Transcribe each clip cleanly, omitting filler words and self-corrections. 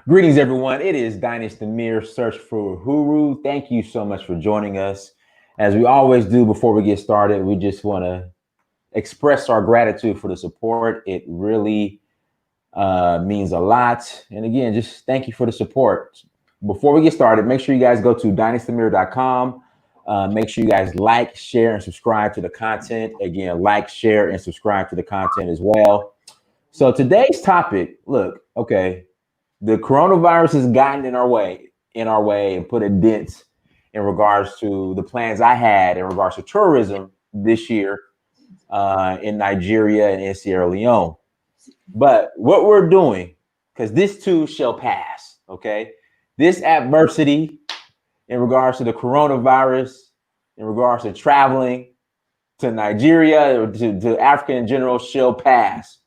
Greetings, everyone. It is Dynasty Mir Search for Huru. Thank you so much for joining us. As we always do before we get started, we just want to express our gratitude for the support. It really means a lot. And again, just thank you for the support. Before we get started, make sure you guys go to dynastymir.com. Make sure you guys like, share, and subscribe to the content. Again, like, share, and subscribe to the content as well. So today's topic, look, okay, the coronavirus has gotten in our way and put a dent in regards to the plans I had in regards to tourism this year in Nigeria and in Sierra Leone. But what we're doing, because this too shall pass, okay? This adversity in regards to the coronavirus, in regards to traveling to Nigeria or to Africa in general, shall pass.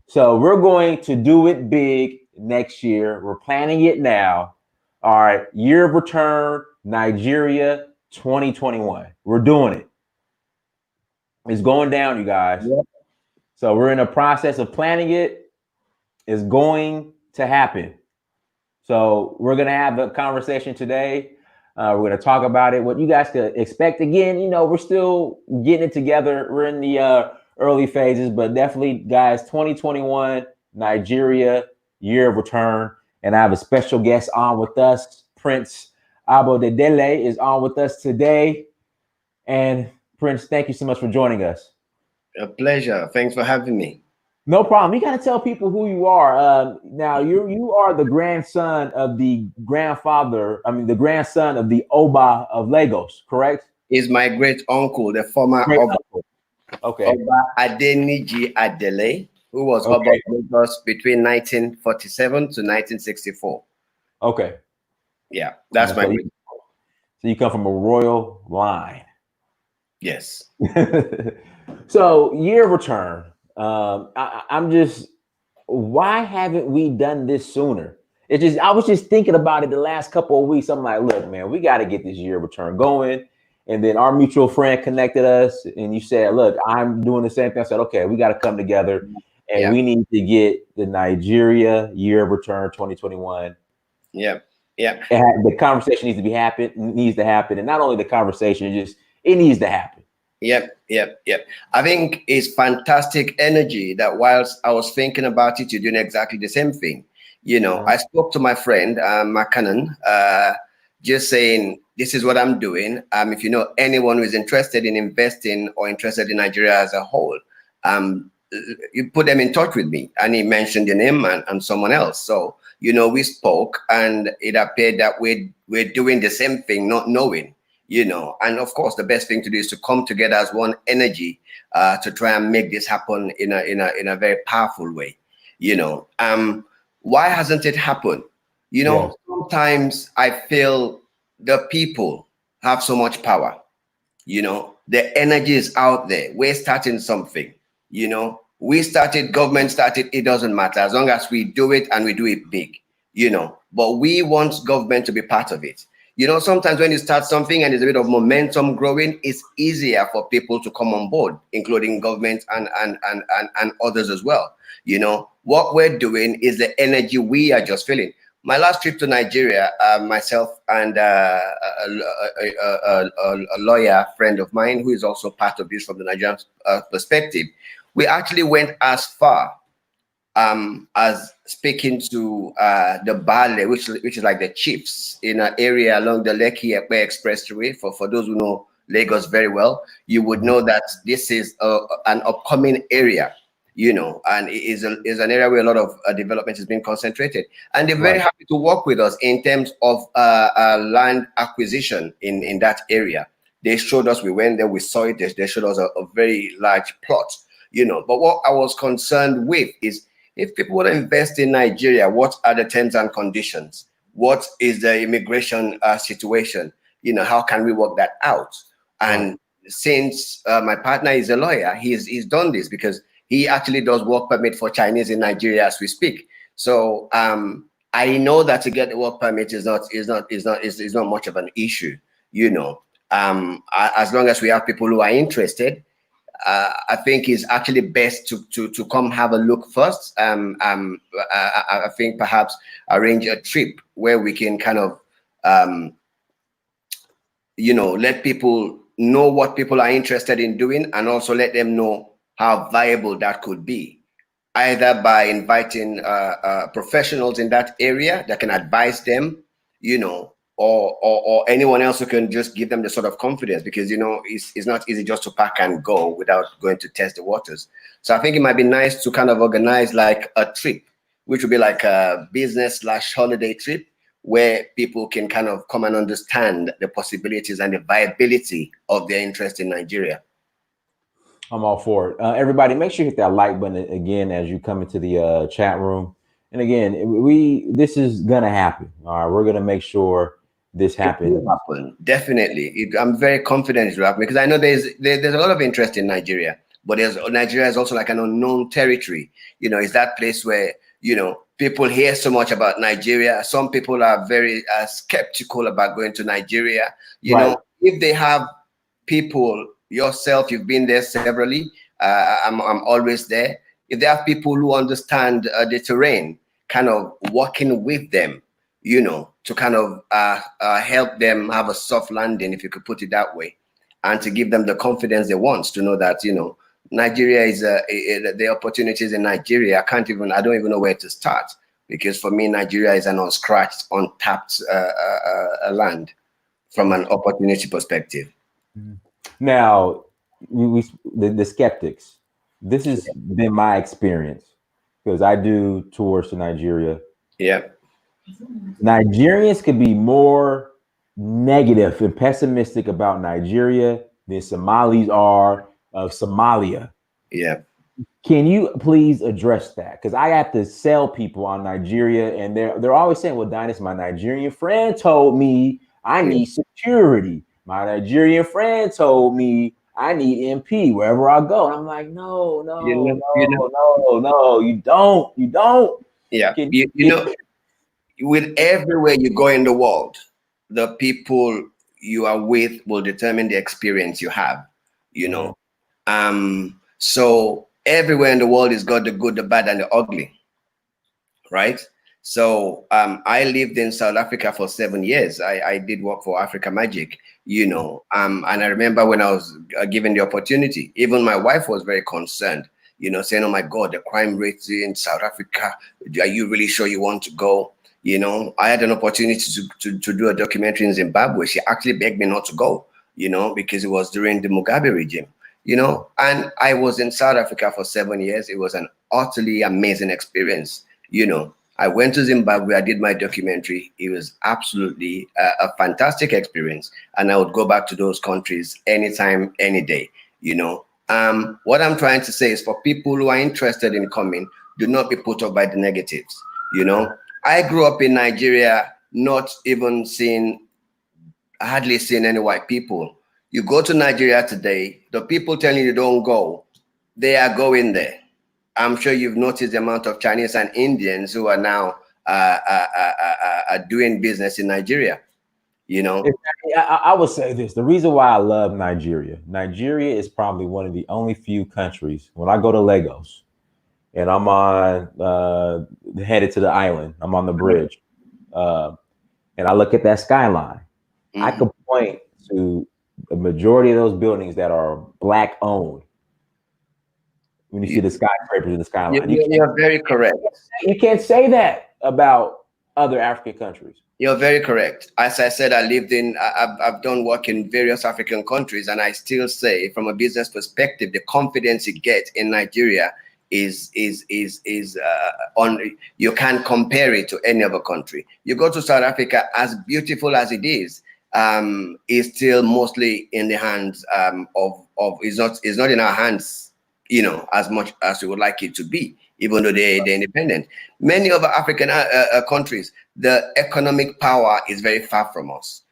So we're going to do it big next year. We're planning it now. All right, year of return, Nigeria 2021. We're doing it. It's going down, you guys. Yep. So we're in the process of planning it. It's going to happen. So we're going to have a conversation today. We're going to talk about it, what you guys could expect. Again, we're still getting it together. We're in the early phases, but definitely, guys, 2021, Nigeria, year of return. And I have a special guest on with us. Prince Abodedele is on with us today. And Prince, thank you so much for joining us. A pleasure. Thanks for having me. No problem. You got to tell people who you are. Now, you are the grandson of the grandson of the Oba of Lagos, correct? He's my great uncle, the former Great Oba, uncle. Okay. Oba Adeniyi, who was Oba Okay. of Lagos between 1947 to 1964. Okay. Yeah, that's my So great. you come from a royal line. Yes. So year of return. I'm just, why haven't we done this sooner? I was just thinking about it the last couple of weeks. I'm like, look, man, we got to get this year of return going. And then our mutual friend connected us, and you said, look, I'm doing the same thing. I said, okay, we got to come together, and we need to get the Nigeria year of return 2021. Yeah. Yeah. The conversation needs to happen, and not only the conversation, it needs to happen. Yep. I think it's fantastic energy that whilst I was thinking about it, you're doing exactly the same thing. I spoke to my friend, Makanan, just saying, this is what I'm doing. If you know anyone who is interested in investing or interested in Nigeria as a whole, you put them in touch with me. And he mentioned your name and someone else. So, we spoke, and it appeared that we're doing the same thing, not knowing. And of course, the best thing to do is to come together as one energy to try and make this happen in a very powerful way. Why hasn't it happened? Sometimes I feel the people have so much power. The energy is out there. We're starting something. We started, government started. It doesn't matter as long as we do it and we do it big. But we want government to be part of it. Sometimes when you start something and there's a bit of momentum growing, it's easier for people to come on board, including government and others as well. What we're doing is the energy we are just feeling. My last trip to Nigeria, myself and a lawyer friend of mine, who is also part of this from the Nigerian perspective, we actually went as far as speaking to the Bale, which is like the chiefs in an area along the Lekki-Epe Expressway. For those who know Lagos very well, you would know that this is an upcoming area, and it is an area where a lot of development is being concentrated. And they're very happy to work with us in terms of land acquisition in that area. They showed us, we went there, we saw it, they showed us a very large plot, But what I was concerned with is, if people want to invest in Nigeria, what are the terms and conditions? What is the immigration situation? How can we work that out? And since my partner is a lawyer, he's done this because he actually does work permit for Chinese in Nigeria as we speak. So I know that to get the work permit is not much of an issue. As long as we have people who are interested. I think it's actually best to come have a look first. I think perhaps arrange a trip where we can kind of let people know what people are interested in doing, and also let them know how viable that could be, either by inviting professionals in that area that can advise them, or anyone else who can just give them the sort of confidence, because it's not easy just to pack and go without going to test the waters. So I think it might be nice to kind of organize like a trip, which would be like a business/holiday trip, where people can kind of come and understand the possibilities and the viability of their interest in Nigeria. I'm all for it. Everybody, make sure you hit that like button again as you come into the chat room. And again, this is gonna happen. All right, we're gonna make sure this happens. It will happen. Definitely. I'm very confident it will happen, because I know there's a lot of interest in Nigeria, but Nigeria is also like an unknown territory. It's that place where people hear so much about Nigeria. Some people are very skeptical about going to Nigeria. If they have people, yourself, you've been there severally. I'm always there. If they have people who understand the terrain, kind of working with them, to kind of help them have a soft landing, if you could put it that way, and to give them the confidence they want to know that, Nigeria is the opportunities in Nigeria. I don't even know where to start, because for me, Nigeria is an unscratched, untapped land from an opportunity perspective. Now, the skeptics, this has been my experience, because I do tours to Nigeria. Yeah. Nigerians could be more negative and pessimistic about Nigeria than Somalis are of Somalia. Yeah. Can you please address that? Because I have to sell people on Nigeria, and they're always saying, "Well, Dynas, my Nigerian friend told me I need security. My Nigerian friend told me I need MP wherever I go." And I'm like, no, you don't. Yeah. With everywhere you go in the world, the people you are with will determine the experience you have, So everywhere in the world is got the good, the bad, and the ugly, right? So I lived in South Africa for 7 years. I did work for Africa Magic, and I remember when I was given the opportunity, even my wife was very concerned, saying, "Oh my God, the crime rate in South Africa, are you really sure you want to go?" I had an opportunity to do a documentary in Zimbabwe. She actually begged me not to go, because it was during the Mugabe regime, and I was in South Africa for 7 years. It was an utterly amazing experience. I went to Zimbabwe, I did my documentary. It was absolutely a fantastic experience. And I would go back to those countries anytime, any day, What I'm trying to say is, for people who are interested in coming, do not be put off by the negatives, I grew up in Nigeria, not even hardly seeing any white people. You go to Nigeria today, the people telling you don't go, they are going there. I'm sure you've noticed the amount of Chinese and Indians who are now doing business in Nigeria. I would say this: the reason why I love Nigeria is probably one of the only few countries. When I go to Lagos, and I'm on headed to the island, I'm on the bridge, and I look at that skyline. I could point to the majority of those buildings that are Black owned. When you see the skyscrapers in the skyline, you're very correct. You can't say that about other African countries. You're very correct. As I said, I've done work in various African countries, and I still say, from a business perspective, the confidence you get in Nigeria is you can't compare it to any other country. You go to South Africa, as beautiful as it is still mostly in the hands of is not in our hands, as much as we would like it to be, even though they're independent. Many other African countries, the economic power is very far from us,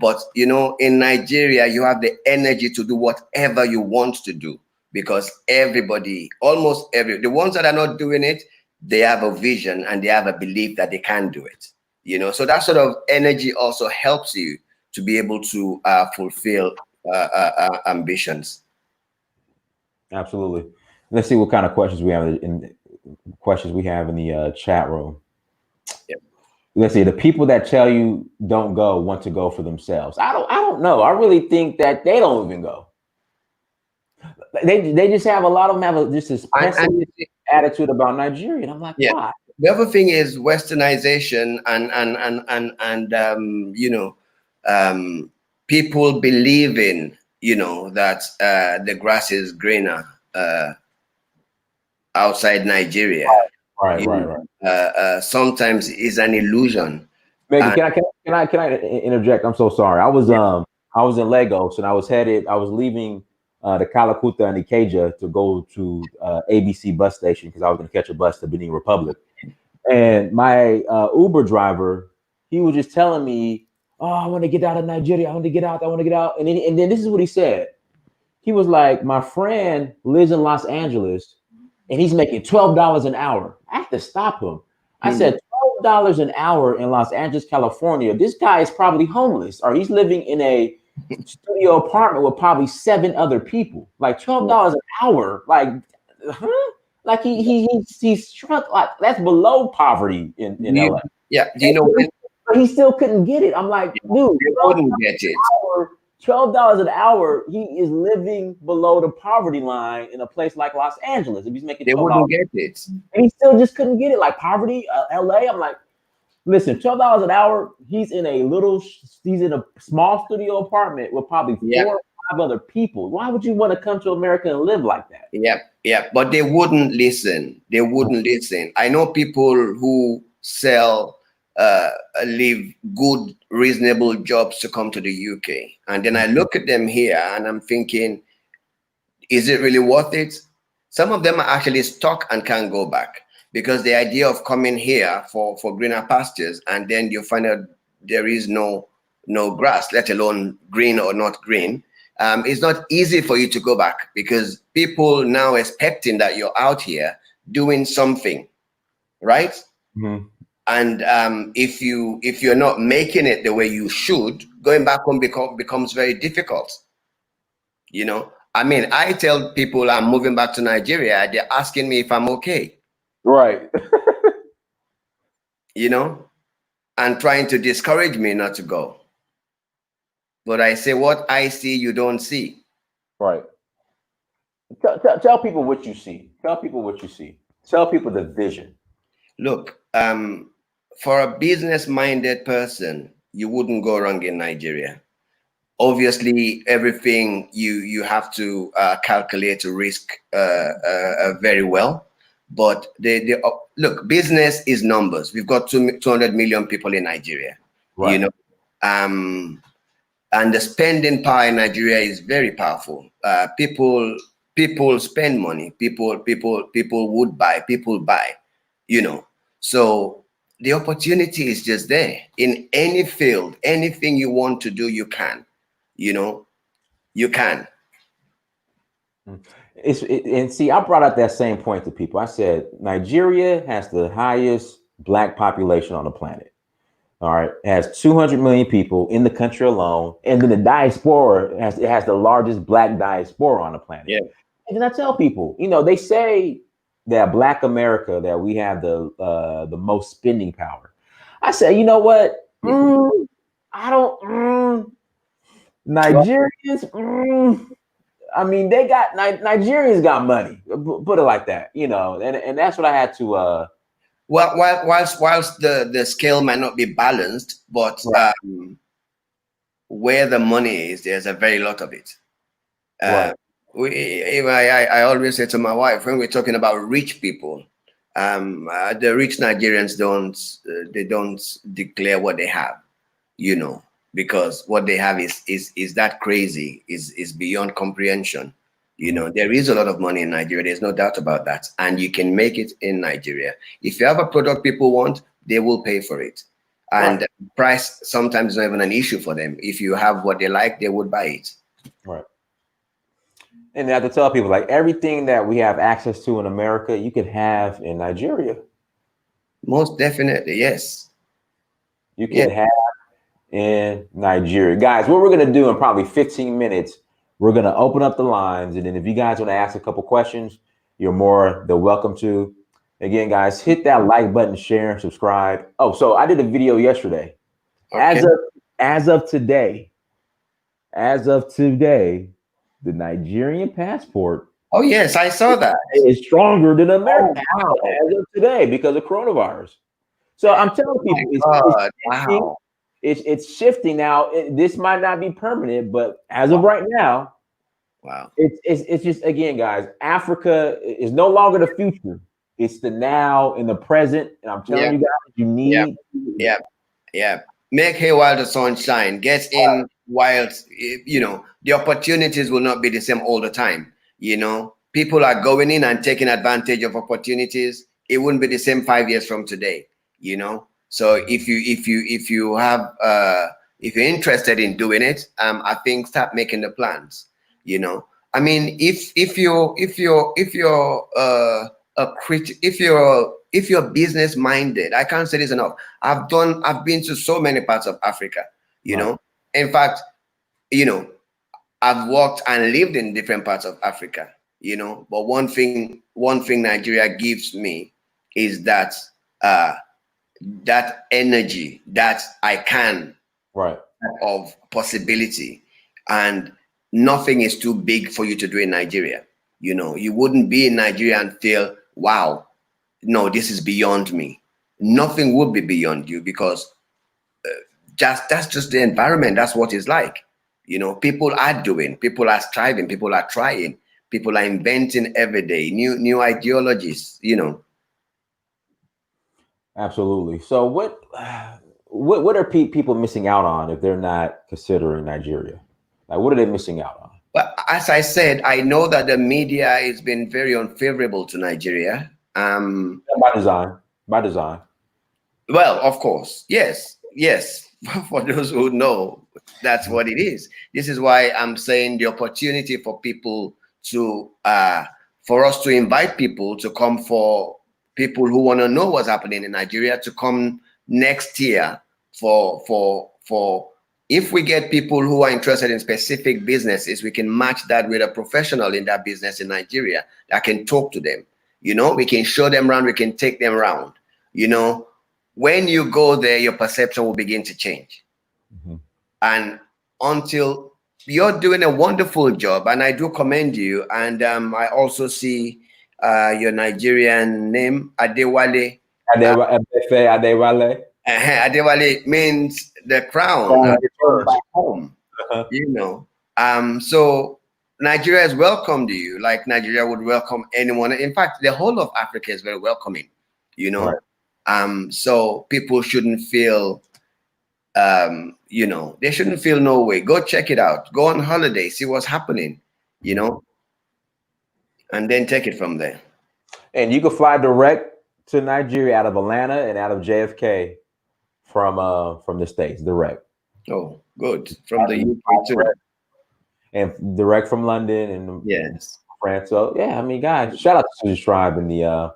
but in Nigeria, you have the energy to do whatever you want to do, because everybody, the ones that are not doing it, they have a vision and they have a belief that they can do it, so that sort of energy also helps you to be able to fulfill ambitions. Absolutely. Let's see what kind of questions we have in the chat room. Yep. Let's see. The people that tell you don't go want to go for themselves. I don't know. I really think that they don't even go. They just have a lot of them have just this And pessimistic attitude about Nigeria. And I'm like, yeah, why? the other thing is westernization and people believing that the grass is greener outside Nigeria. Right, right, right. Sometimes is an illusion. Megan, And can I interject? I'm so sorry. yeah, I was in Lagos and I was leaving the Kalakuta and Ikeja to go to ABC bus station because I was going to catch a bus to Benin Republic. And my Uber driver, he was just telling me, "Oh, I want to get out of Nigeria. I want to get out. I want to get out." And then this is what he said. He was like, "My friend lives in Los Angeles, and he's making $12 an hour." I have to stop him. I hmm, said, $12 an hour in Los Angeles, California. This guy is probably homeless, or he's living in a studio apartment with probably seven other people. Like $12 an hour, like, huh? Like he's struck like that's below poverty in do you, LA. yeah, do you know when But he still couldn't get it. I'm like, dude, they wouldn't get it? $12 an hour, he is living below the poverty line in a place like Los Angeles. If he's making They $12, wouldn't get it. and he still just couldn't get it. Like poverty, LA. I'm like, listen, $12 an hour. He's in a small studio apartment with probably Yeah. 4 or 5 other people. Why would you want to come to America and live like that? Yeah, yeah, but they wouldn't listen. They wouldn't listen. I know people who sell, leave good, reasonable jobs to come to the UK, and then I look at them here, and I'm thinking, is it really worth it? Some of them are actually stuck and can't go back because the idea of coming here for greener pastures, and then you find out there is no grass, let alone green or not green. It's not easy for you to go back because people now expecting that you're out here doing something, right? Mhm. And if you're not making it the way you should, going back home becomes very difficult. I mean, I tell people I'm moving back to Nigeria, they're asking me if I'm okay, Right. you know, and trying to discourage me not to go. But I say, what I see, you don't see. Right. Tell people what you see. Tell people what you see. Tell people the vision. Look, for a business-minded person, you wouldn't go wrong in Nigeria. Obviously, everything you have to calculate risk very well. But look, business is numbers. We've got 200 million people in Nigeria, you Right. know, and the spending power in Nigeria is very powerful. People spend money. People would buy. People buy, you know. So the opportunity is just there in any field. Anything you want to do, you can. You know, you can. And see, I brought up that same point to people. I said Nigeria has the highest black population on the planet. All right, it has 200 million people in the country alone, and then the diaspora has the largest black diaspora on the planet. Yeah. And then I tell people, they say that Black America that we have the most spending power. I say, you know what? I don't. Well, Nigerians. I mean, Nigerians got money. Put it like that, and that's what I had to. whilst the scale might not be balanced, but Right, where the money is, there's a very lot of it. Uh, right, I always say to my wife when we're talking about rich people, the rich Nigerians don't declare what they have, because what they have is that crazy, is beyond comprehension. There is a lot of money in Nigeria. There's no doubt about that, and you can make it in Nigeria. If you have a product people want, they will pay for it, right, and price sometimes is not even an issue for them. If you have what they like, they would buy it. right. And I have to tell people like everything that we have access to in America, you could have in Nigeria. Most definitely, yes. You Yeah. can have in Nigeria. Guys, what we're gonna do in probably 15 minutes, We're going to open up the lines. And then if you guys want to ask a couple questions, you're more than welcome to. Again, guys, hit that like button, share, and subscribe. Oh, so I did a video yesterday. Okay. As of today, the Nigerian passport Oh yes, I saw that. is stronger than American Oh wow. as of today because of coronavirus. So I'm telling My people, it's God. shifting. Wow. It's shifting now. This might not be permanent, but as of right now, Wow. it's just, again, guys. Africa is no longer the future. It's the now and the present. And I'm telling Yeah. you guys, you Yeah. need. Yeah. Yeah. Make hay while the sun shine. Get in while the opportunities will not be the same all the time. People are going in and taking advantage of opportunities. It wouldn't be the same 5 years from today. So if you're interested in doing it, I think start making the plans. I mean, if you're business minded, I can't say this enough. I've been to so many parts of Africa, In fact, I've worked and lived in different parts of Africa, But one thing Nigeria gives me is that energy that I can Right. of possibility, and nothing is too big for you to do in Nigeria. You wouldn't be in Nigeria and feel, wow, no, this is beyond me. Nothing would be beyond you because that's just the environment. That's what it's like. People are doing, people are striving, people are trying, people are inventing every day, new ideologies. Absolutely. So what are people missing out on if they're not considering Nigeria? Like, what are they missing out on? But as I said, I know that the media has been very unfavorable to Nigeria. By design. By design. Well, of course, yes. For those who know, that's what it is. This is why I'm saying the opportunity for people for us to invite people to come, for people who want to know what's happening in Nigeria to come next year, for if we get people who are interested in specific businesses, we can match that with a professional in that business in Nigeria that can talk to them. We can show them around, we can take them around. When you go there, your perception will begin to change. Mm-hmm. And until you're doing a wonderful job, and I do commend you. And I also see your Nigerian name, Adewale. Adewale. Adewale means the crown, From return return. back home. So Nigeria has welcomed you like Nigeria would welcome anyone. In fact, the whole of Africa is very welcoming. Right. So people shouldn't feel, they shouldn't feel no way. Go check it out. Go on holiday, see what's happening, and then take it from there. And you can fly direct to Nigeria out of Atlanta and out of JFK from the States, direct. Oh, good. From the UK too. And direct from London and Yes. France. So yeah, I mean, guys, shout out to the tribe in the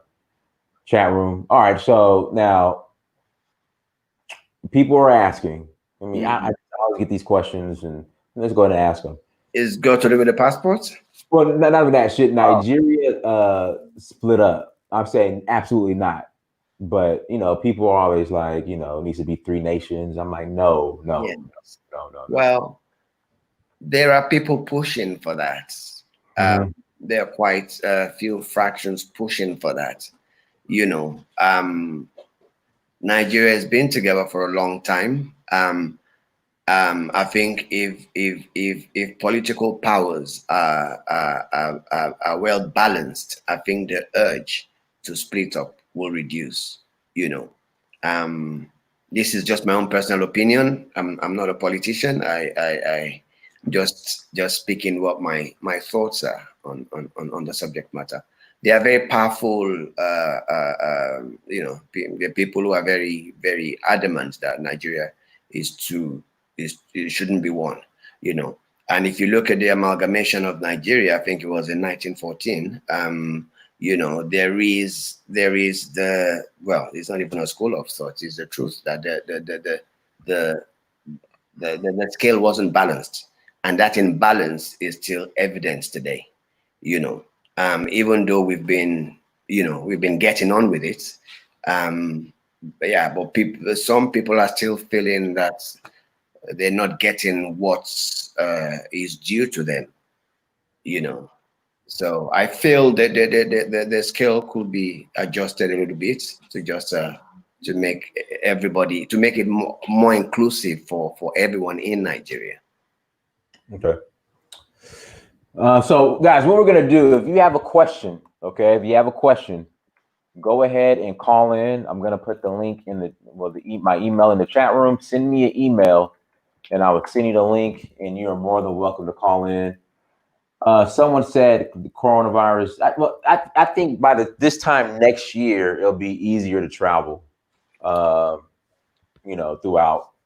chat room. All right, so now people are asking. I mean, I always get these questions, and let's go ahead and ask them. Is go to live with the passports? Well, not even that shit. Nigeria split up. I'm saying absolutely not. But people are always like, it needs to be 3 nations. I'm like, no. Well, there are people pushing for that. There are quite a few fractions pushing for that. Nigeria has been together for a long time. I think if political powers are well balanced, I think the urge to split up will reduce. This is just my own personal opinion. I'm not a politician. I just speaking what my thoughts are on the subject matter. They are very powerful. The people who are very, very adamant that Nigeria it shouldn't be one. And if you look at the amalgamation of Nigeria, I think it was in 1914. There is it's not even a school of thought. It's the truth that the scale wasn't balanced. and that imbalance is still evident today. Even though we've been getting on with it. But some people are still feeling that they're not getting what is due to them. So I feel that the scale could be adjusted a little bit to just to make it more inclusive for everyone in Nigeria. Okay. So guys, what we're gonna do, if you have a question, okay, go ahead and call in. I'm gonna put the link in my email in the chat room. Send me an email, and I will send you the link, and you are more than welcome to call in. Someone said the coronavirus. I think by this time next year, it'll be easier to travel. Throughout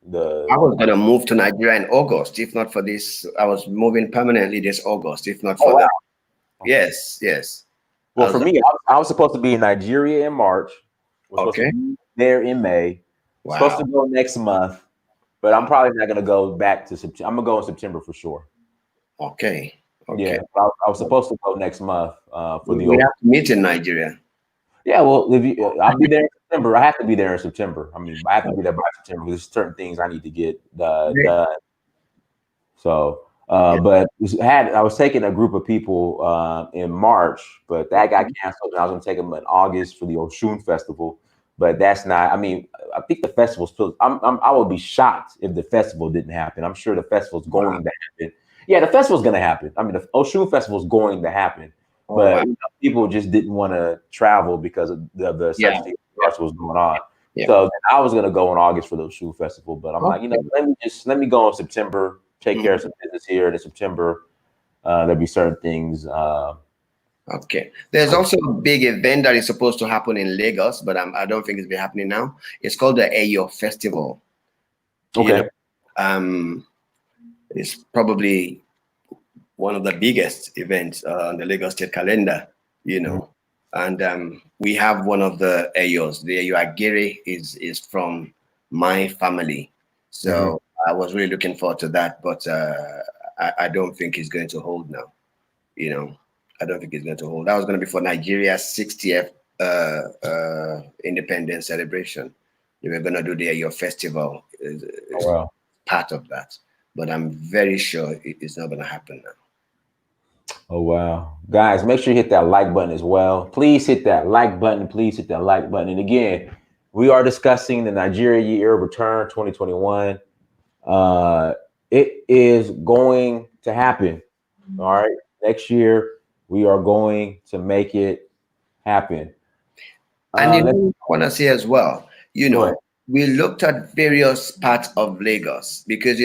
the. I was gonna move to Nigeria in August, if not for this. I was moving permanently this August, if not for that. Yes. Well, for me, I was supposed to be in Nigeria in March. Was supposed to be there in May. Wow. Supposed to go next month, but I'm probably not going to go back to September. I'm going to go in September for sure. Okay. Yeah, I was supposed to go next month we have to meet in Nigeria. Yeah, well, I'll be there in September. I have to be there in September. I mean, I have to be there by September. There's certain things I need to get done. So, but I was taking a group of people in March, but that got canceled. And I was going to take them in August for the Oshun Festival, but that's not. I mean, I think the festival's still. I would be shocked if the festival didn't happen. I'm sure the festival's going to happen. Yeah, the festival's going to happen. I mean, the Oshun Festival is going to happen. But people just didn't want to travel because of the uncertainty of was going on. Yeah. So I was going to go in August for the shoe festival, but I'm like, let me go in September, take care of some business here in September. There'll be certain things. Okay. There's also a big event that is supposed to happen in Lagos, but I don't think it's been happening now. It's called the Eyo Festival. Okay. It's probably one of the biggest events on the Lagos state calendar, and we have one of the Eyos. The Eyo Agere is from my family, so I was really looking forward to that, but I don't think it's going to hold now. I don't think it's going to hold. That was going to be for Nigeria's 60th independence celebration. They were going to do the Eyo Festival. Part of that, but I'm very sure it's not going to happen now. Oh, wow. Guys, make sure you hit that like button as well. Please hit that like button. Please hit that like button. And again, we are discussing the Nigeria Year of Return 2021. It is going to happen. All right. Next year, we are going to make it happen. And I want to say as well, we looked at various parts of Lagos because,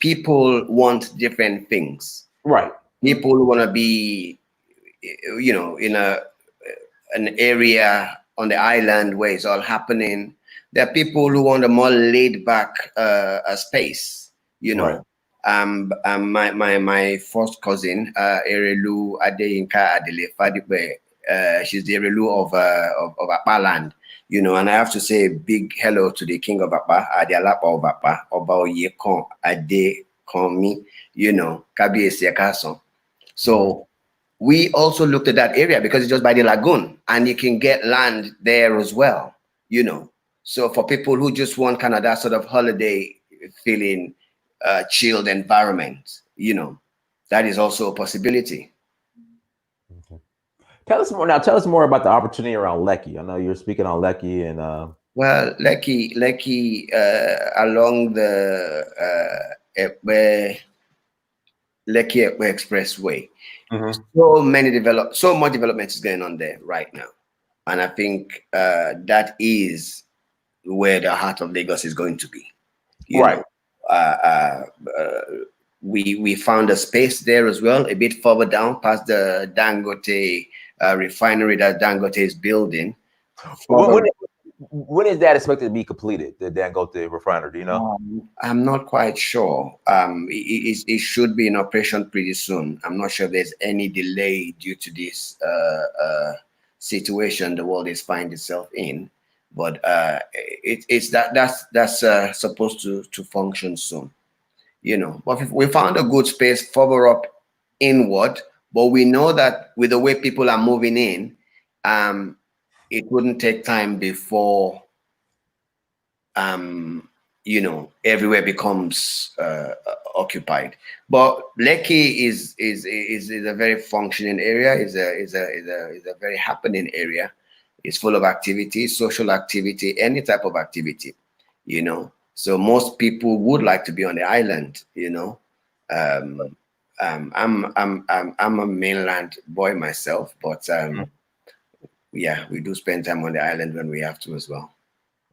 people want different things. Right. People want to be, in an area on the island where it's all happening. There are people who want a more laid back space, Right. My first cousin, Erelu Adeyinka Adele Fadibe, she's the Erelu of Apa land, and I have to say a big hello to the king of Apa, Adialapa of Apa, Oba Oyekon Ade Konmi, Kabi Esiakason. So we also looked at that area because it's just by the lagoon and you can get land there as well, So for people who just want kind of that sort of holiday feeling, chilled environment, that is also a possibility. Okay. Tell us more about the opportunity around Lekki. I know you're speaking on Lekki and well, Lekki along the Lekki Expressway. So much development is going on there right now, and I think that is where the heart of Lagos is going to be. Right. We found a space there as well, a bit further down past the Dangote refinery that Dangote is building. When is that expected to be completed, the Dangote refinery? Do you know? I'm not quite sure. It should be in operation pretty soon. I'm not sure there's any delay due to this situation the world is finding itself in. But that's supposed to function soon. you know. But we found a good space further up inward, but we know that with the way people are moving in, it wouldn't take time before you know, everywhere becomes occupied. But Lekki is a very functioning area. Is a very happening area. It's full of activity, social activity, any type of activity, you know. So most people would like to be on the island, you know. I'm a mainland boy myself, but yeah, we do spend time on the island when we have to as well.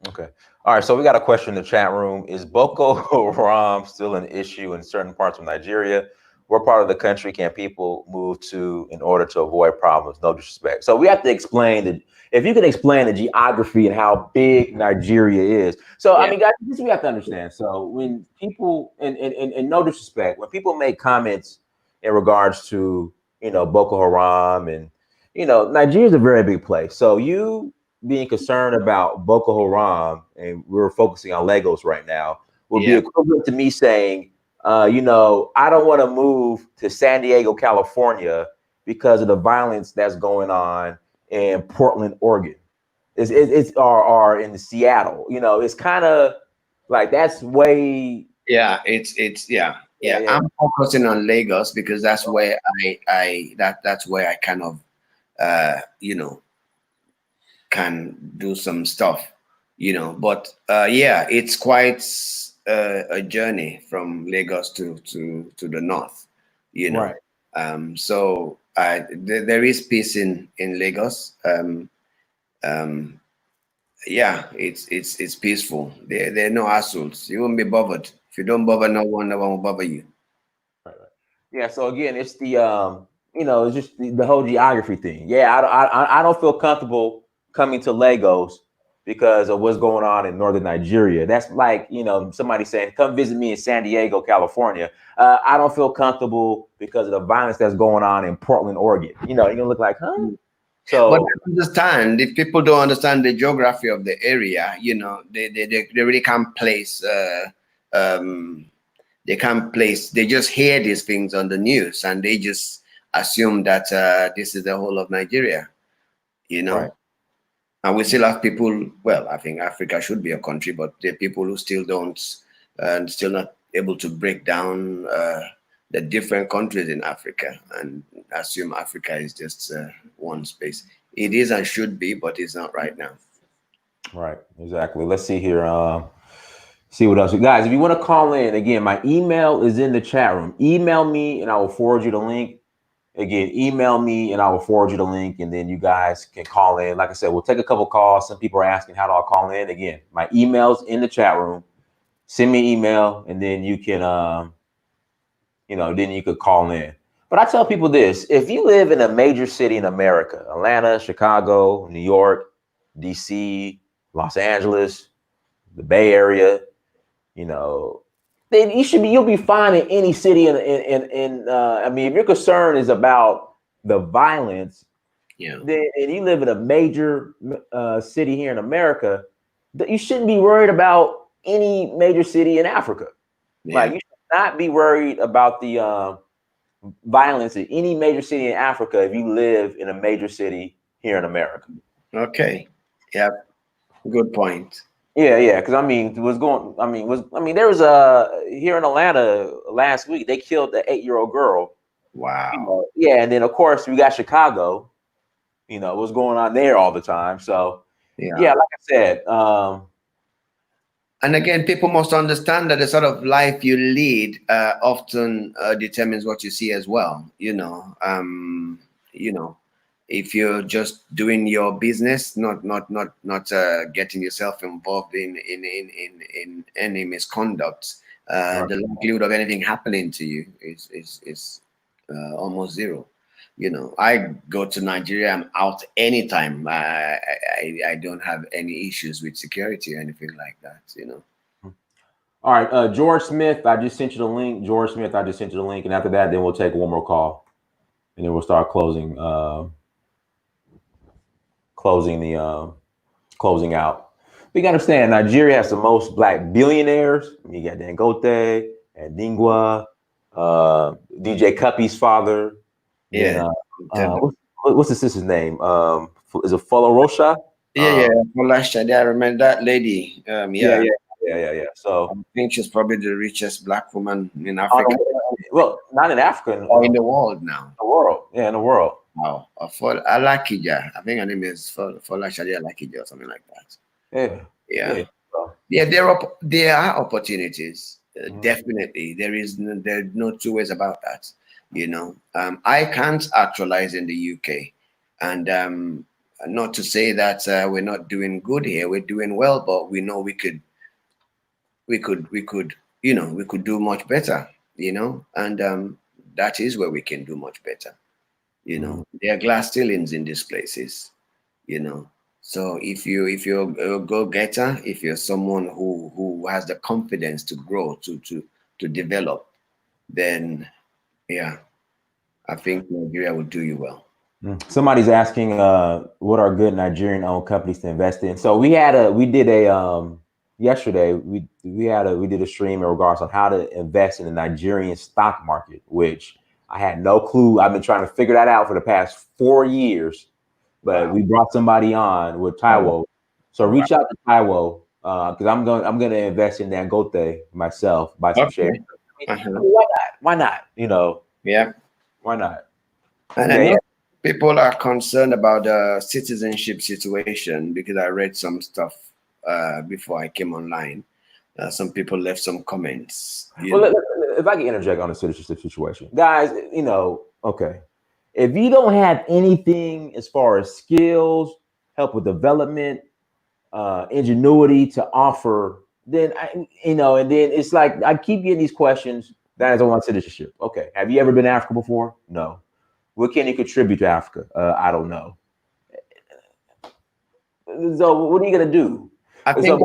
Okay. All right. So we got a question in the chat room. Is Boko Haram still an issue in certain parts of Nigeria? What part of the country can people move to in order to avoid problems? No disrespect. So we have to explain that. If you can explain the geography and how big Nigeria is. So, Yeah. I mean, guys, this we have to understand. So when people, and no disrespect, when people make comments in regards to, you know, Boko Haram and, you know, Nigeria is a very big place. So you being concerned about Boko Haram, and we're focusing on Lagos right now, would be Yeah. equivalent to me saying, you know, I don't want to move to San Diego, California because of the violence that's going on in Portland, Oregon. It's or in Seattle. You know, it's kind of like that's way. Yeah, yeah, Yeah, yeah. yeah, I'm focusing on Lagos because that's where that's where I kind of you know, can do some stuff, you know. But yeah, it's quite a journey from Lagos to the north, you know. right. So there is peace in Lagos. Um, yeah, it's peaceful. There are no assholes. You won't be bothered. If you don't bother no one will bother you. Right, right. Yeah. So again, it's the you know, it's just the whole geography thing. Yeah, I don't feel comfortable coming to Lagos because of what's going on in northern Nigeria. That's like, you know, somebody saying, "Come visit me in San Diego, California." I don't feel comfortable because of the violence that's going on in Portland, Oregon. You know, you're gonna look like, huh? But So I understand if people don't understand the geography of the area, you know, they really can't place um they can't place, they just hear these things on the news and they just assume that this is the whole of Nigeria, you right. know. And we still have people, well, I think Africa should be a country, but there are people who still don't, and still not able to break down the different countries in Africa and assume Africa is just one space. It is and should be, but it's not right now. Right, exactly. Let's see here. See what else, guys. If you want to call in, again, my email is in the chat room. Email me, and I will forward you the link. Again, email me, and I will forward you the link, and then you guys can call in. Like I said, we'll take a couple calls. Some people are asking how do I call in. Again, my email's in the chat room. Send me an email, and then you can, you know, then you could call in. But I tell people this: if you live in a major city in America, Atlanta, Chicago, New York, DC, Los Angeles, the Bay Area, you know, then you'll be fine in any city. I mean, if your concern is about the violence, Yeah. then and you live in a major city here in America, that you shouldn't be worried about any major city in Africa. Like Yeah. you should not be worried about the violence in any major city in Africa if you live in a major city here in America. Okay. Yeah. Good point. Yeah, yeah, because I mean, there was here in Atlanta last week they killed the 8-year-old girl. You Wow. know, yeah, and then of course we got Chicago. You know what's going on there all the time. So yeah, Yeah. like I said, And again, people must understand that the sort of life you lead often determines what you see as well. You know, if you're just doing your business, not getting yourself involved in any misconduct, right, the likelihood of anything happening to you is almost zero. You know, I go to Nigeria, I'm out anytime. I don't have any issues with security or anything like that, you know. all right, George Smith, I just sent you the link. George Smith, I just sent you the link, and after that, then we'll take one more call, and then we'll start closing the closing out. We got to understand Nigeria has the most black billionaires. You got Dangote, and Ningua, DJ Cuppy's father. Then Yeah. what's the sister's name? Is it Folo Rocha? Yeah. Well, last year, I remember that lady. Yeah, Yeah. yeah, yeah. I So, think she's probably the richest black woman in Africa well, not in Africa, or in the world now. the world. Yeah, in the world. Wow. For Alakija. I think her name is for Lashadi Alakija or something like that. Yeah, Yeah. yeah. So, Yeah, there are opportunities. mhm. Definitely, there's no two ways about that. I can't actualize in the UK, and not to say that we're not doing good here. We're doing well, but we know we could we could do much better. And that is where we can do much better. Mhm. There are glass ceilings in these places. you know so if you're a go-getter, if you're someone who has the confidence to grow, to develop, then yeah, I think Nigeria will do you well. Somebody's asking, what are good Nigerian-owned companies to invest in? So we did a yesterday. We did a stream in regards on how to invest in the Nigerian stock market, which I had no clue. I've been trying to figure that out for the past 4 years, but Wow. we brought somebody on with Oh, Taiwo. So wow. reach out to Taiwo because I'm going to invest in Dangote myself, buy some shares. Okay. I Uh-huh. mean, why not? Why not? Yeah. Why not? And I Yeah, know people are concerned about the citizenship situation, because I read some stuff before I came online. Some people left some comments. Well, if I can interject on the citizenship situation, guys, okay. If you don't have anything as far as skills, help with development, ingenuity to offer, then and then it's like I keep getting these questions. That is on citizenship. Okay, have you ever been to Africa before? No. What can you contribute to Africa? I don't know. So what are you gonna do? I So think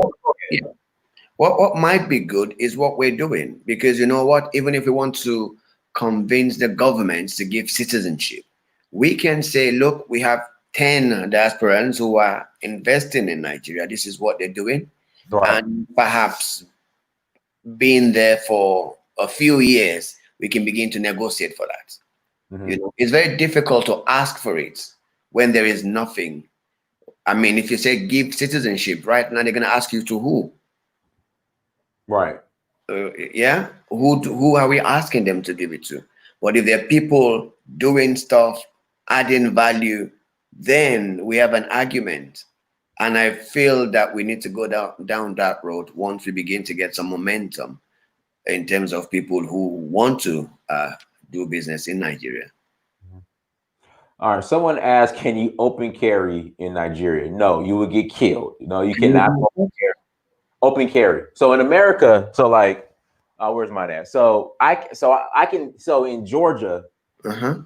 what might be good is what we're doing, because you know what, even if we want to convince the governments to give citizenship, we can say, look, we have 10 diasporans who are investing in Nigeria. This is what they're doing. right. And perhaps being there for a few years, we can begin to negotiate for that. Hmm. It's very difficult to ask for it when there is nothing. I mean, if you say give citizenship right now, they're going to ask you to who? Right. Yeah, who are we asking them to give it to? But if there are people doing stuff, adding value, then we have an argument. And I feel that we need to go down that road once we begin to get some momentum in terms of people who want to do business in Nigeria. All right. Someone asked, "Can you open carry in Nigeria?" No, you would get killed. You Can cannot you- open carry. So in America, so like, where's mine at? So I can. So in Georgia, Uh-huh.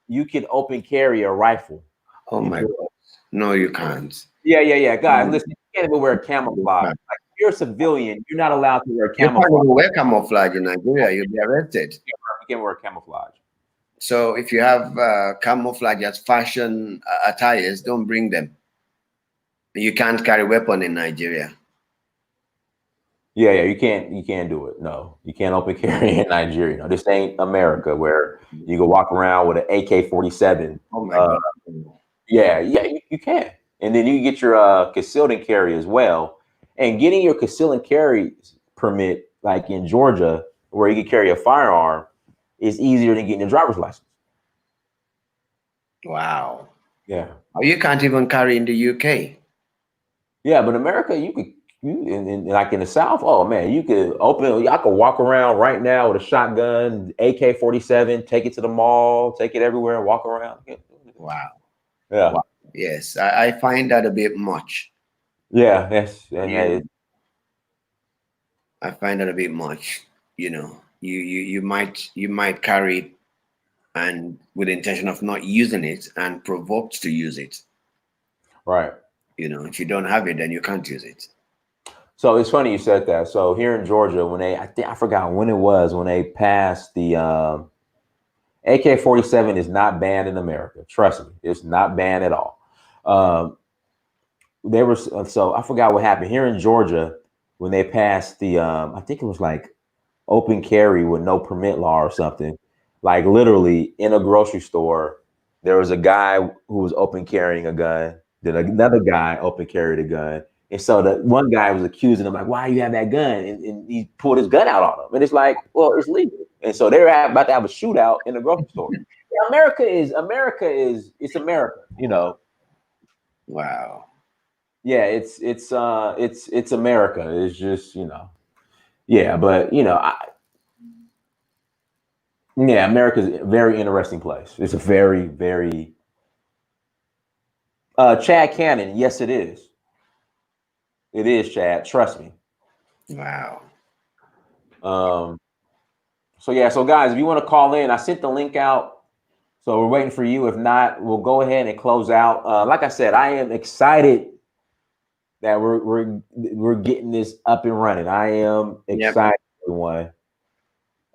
you can open carry a rifle Oh in my Georgia. God. No, you can't. Yeah. Guys, Um, listen, you can't even wear you camouflage. can't. Like, if you're a civilian, you're not allowed to wear You can't camouflage. even wear camouflage in Nigeria. You'll be arrested. You can't wear camouflage. So if you have camouflage as fashion attires, don't bring them. You can't carry weapon in Nigeria. Yeah. You can't do it. No, you can't open carry in Nigeria. No, this ain't America where you can walk around with an AK-47. Oh my God. Yeah, you can. And then you get your concealed and carry as well. And getting your concealed and carry permit, like in Georgia, where you can carry a firearm, is easier than getting a driver's license. Wow. Yeah. Oh, you can't even carry in the UK. Yeah, but America, like in the South, oh man, you could open, I could walk around right now with a shotgun, AK-47, take it to the mall, take it everywhere, and walk around. Wow. Yeah. Wow. Yes, I find that a bit much. Yeah, yes. Yeah, I find that a bit much. You might carry it and with the intention of not using it and provoked to use it. Right. If you don't have it, then you can't use it. So it's funny you said that. So here in Georgia, I forgot when it was when they passed the AK-47 is not banned in America. Trust me, it's not banned at all. Um, they were so I forgot what happened here in Georgia when they passed the I think it was like open carry with no permit law or something. Like literally in a grocery store, there was a guy who was open carrying a gun. Then another guy open carried a gun. And so the one guy was accusing him, like, why you have that gun? And he pulled his gun out on him. And it's like, well, it's legal. And so they're about to have a shootout in the grocery store. Yeah, it's America, you know. Wow. Yeah, it's America. It's just, you know. Yeah, but you know, yeah, America's a very interesting place. It's a very, very Chad Cannon, yes it is. It is, Chad. Trust me. Wow. So yeah, so guys, if you want to call in, I sent the link out. So we're waiting for you. If not, we'll go ahead and close out. Like I said, I am excited that we're getting this up and running. I am excited, everyone.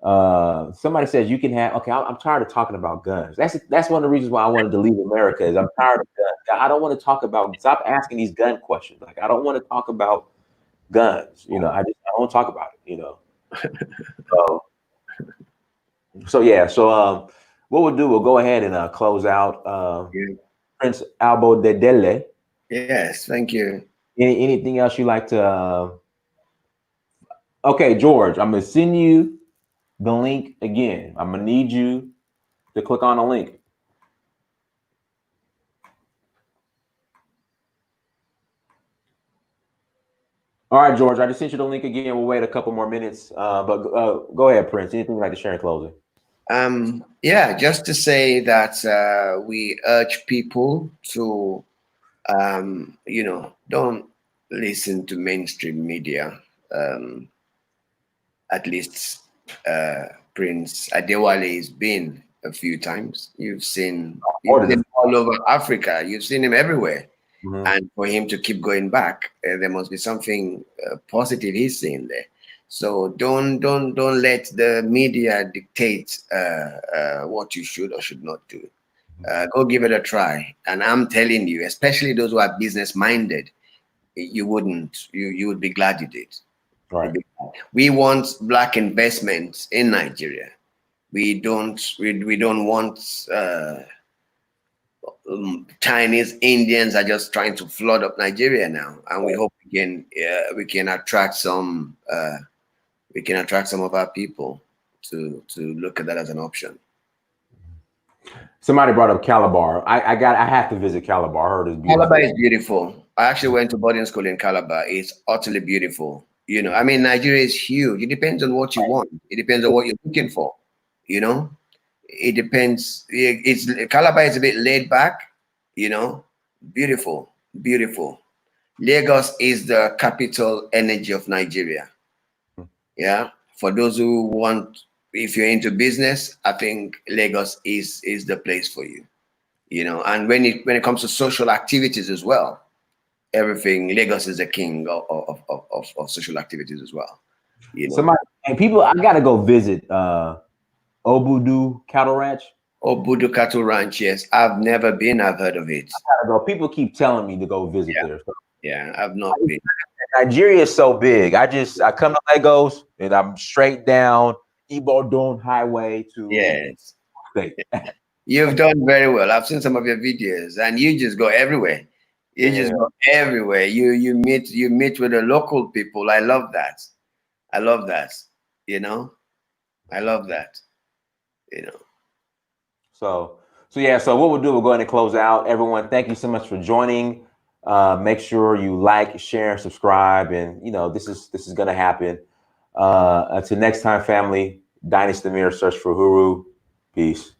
Somebody says you can have. Okay, I'm tired of talking about guns. That's one of the reasons why I wanted to leave America. Is I'm tired of guns. I don't want to talk about. Stop asking these gun questions. Like I don't want to talk about guns. You know, I don't want to talk about it. You know. So yeah. So what we'll do, we'll go ahead and close out. Prince Abodedele. Yes, thank you. Anything else you like to? Okay, George, I'm gonna send you the link again. I'm gonna need you to click on the link. All right, George, I just sent you the link again. We'll wait a couple more minutes. But go ahead, Prince. Anything you'd like to share in closing? Yeah, just to say that we urge people to, don't listen to mainstream media. At least Prince Adewale has been a few times. You've seen him all over Africa. You've seen him everywhere. Mm-hmm. And for him to keep going back, there must be something positive he's seeing there. So don't let the media dictate what you should or should not do. Go give it a try. And I'm telling you, especially those who are business minded, you would be glad you did. Right. We want black investment in Nigeria. We don't want Chinese, Indians are just trying to flood up Nigeria now, and we hope we can attract some of our people to look at that as an option. Somebody brought up Calabar. I have to visit Calabar. I heard it's beautiful. Calabar is beautiful. I actually went to boarding school in Calabar. It's utterly beautiful. You know, I mean, Nigeria is huge. It depends on what you want. It depends on what you're looking for. You know, it depends. Calabar is a bit laid back. You know, beautiful, beautiful. Lagos is the capital energy of Nigeria. Yeah, for those who want, if you're into business, I think Lagos is the place for you. You know, and when it comes to social activities as well, everything, Lagos is the king of social activities as well. You know, I gotta go visit Obudu Cattle Ranch. Obudu Cattle Ranch, yes, I've never been. I've heard of it. I gotta go. People keep telling me to go visit there. So. Yeah, I've not been. Nigeria is so big. I come to Lagos and I'm straight down Ibadan Highway to yes. State. You've done very well. I've seen some of your videos, and you just go everywhere. You just go everywhere. You meet with the local people. I love that. I love that. You know, I love that. You know. So what we'll do, we'll go ahead and close out. Everyone, thank you so much for joining. Make sure you like, share, subscribe, and you know this is gonna happen. Until next time, family. Dynasty Mirror, search for Huru. Peace.